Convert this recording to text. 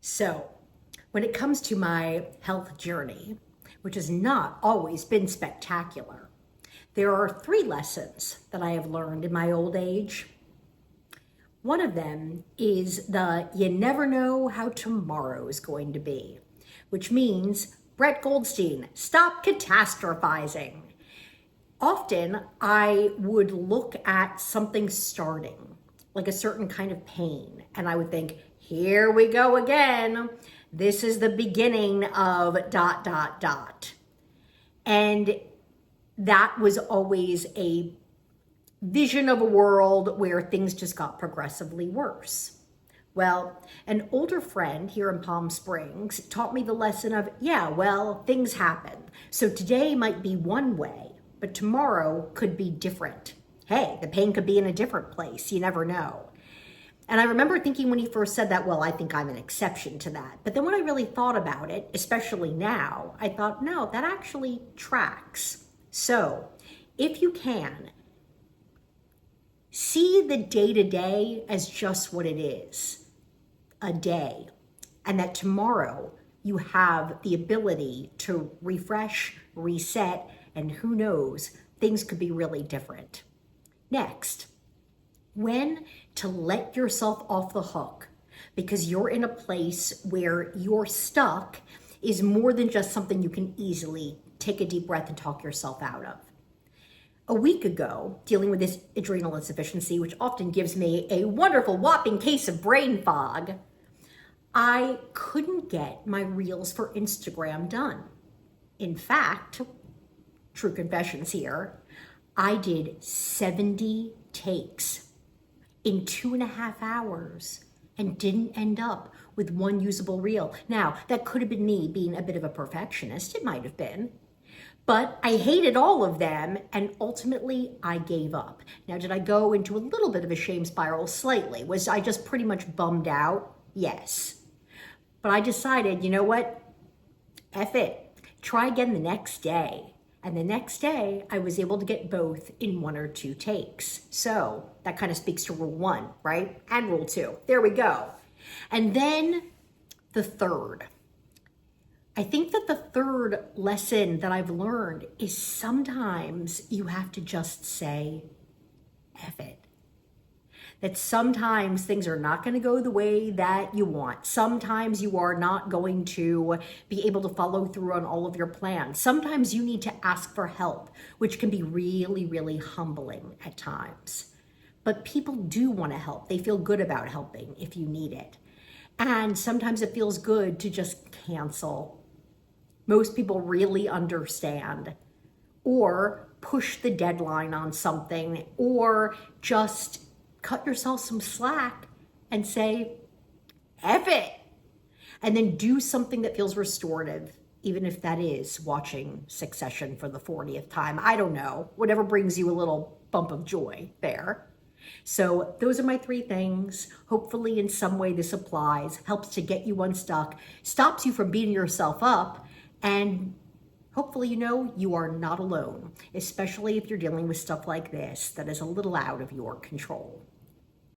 So, when it comes to my health journey, which has not always been spectacular, there are 3 lessons that I have learned in my old age. One of them is you never know how tomorrow is going to be, which means, Brett Goldstein, stop catastrophizing. Often I would look at something starting, like a certain kind of pain, and I would think, here we go again. This is the beginning of ... And that was always a vision of a world where things just got progressively worse. Well, an older friend here in Palm Springs taught me the lesson of, things happen. So today might be one way, but tomorrow could be different. Hey, the pain could be in a different place. You never know. And I remember thinking when he first said that, well, I think I'm an exception to that. But then when I really thought about it, especially now, I thought, no, that actually tracks. So if you can, see the day-to-day as just what it is, a day. And that tomorrow you have the ability to refresh, reset, and who knows, things could be really different. Next, when to let yourself off the hook because you're in a place where you're stuck is more than just something you can easily take a deep breath and talk yourself out of. A week ago, dealing with this adrenal insufficiency, which often gives me a wonderful whopping case of brain fog, I couldn't get my reels for Instagram done. In fact, true confessions here, I did 70 takes in 2.5 hours and didn't end up with one usable reel. Now, that could have been me being a bit of a perfectionist. It might have been. But I hated all of them, and ultimately I gave up. Now, did I go into a little bit of a shame spiral? Slightly. Was I just pretty much bummed out? Yes. But I decided, you know what? F it. Try again the next day. And the next day, I was able to get both in 1 or 2 takes. So that kind of speaks to rule 1, right? And rule 2. There we go. And then the third. I think that the third lesson that I've learned is sometimes you have to just say, F it. That sometimes things are not going to go the way that you want. Sometimes you are not going to be able to follow through on all of your plans. Sometimes you need to ask for help, which can be really, really humbling at times. But people do want to help. They feel good about helping if you need it. And sometimes it feels good to just cancel. Most people really understand, or push the deadline on something, or just cut yourself some slack and say, F it. And then do something that feels restorative, even if that is watching Succession for the 40th time. I don't know, whatever brings you a little bump of joy there. So those are my 3 things. Hopefully in some way this applies, helps to get you unstuck, stops you from beating yourself up, and hopefully you are not alone, especially if you're dealing with stuff like this that is a little out of your control.